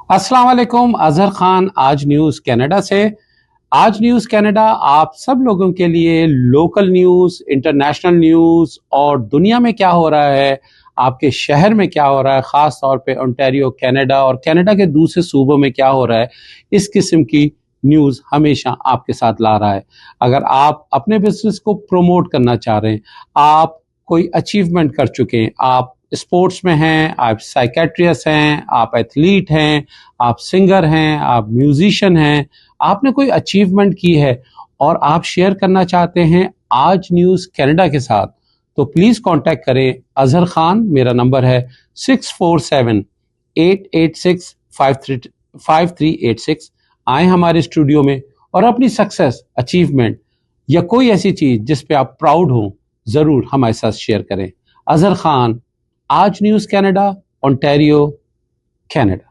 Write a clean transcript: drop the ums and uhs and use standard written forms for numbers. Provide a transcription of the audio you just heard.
अस्सलाम वालेकुम, अजहर खान आज न्यूज़ कनाडा से। आज न्यूज़ कनाडा आप सब लोगों के लिए लोकल न्यूज़, इंटरनेशनल न्यूज़ और दुनिया में क्या हो रहा है, आपके शहर में क्या हो रहा है, ख़ास तौर पे ओंटारियो कनाडा और कनाडा के दूसरे सूबों में क्या हो रहा है, इस किस्म की न्यूज़ हमेशा आपके साथ ला रहा है। अगर आप अपने बिजनेस को प्रमोट करना चाह रहे हैं, आप कोई अचीवमेंट कर चुके हैं, आप स्पोर्ट्स में हैं, आप साइकेट्रिस्ट हैं, आप एथलीट हैं, आप सिंगर हैं, आप म्यूजिशियन हैं, आपने कोई अचीवमेंट की है और आप शेयर करना चाहते हैं आज न्यूज़ कनाडा के साथ, तो प्लीज़ कांटेक्ट करें अजहर खान। मेरा नंबर है 6478865386। आए हमारे स्टूडियो में और अपनी सक्सेस, अचीवमेंट या कोई ऐसी चीज़ जिस पे आप प्राउड हो ज़रूर हमारे साथ शेयर करें। अजहर खान, आज न्यूज़ कनाडा, ओंटारियो, कनाडा।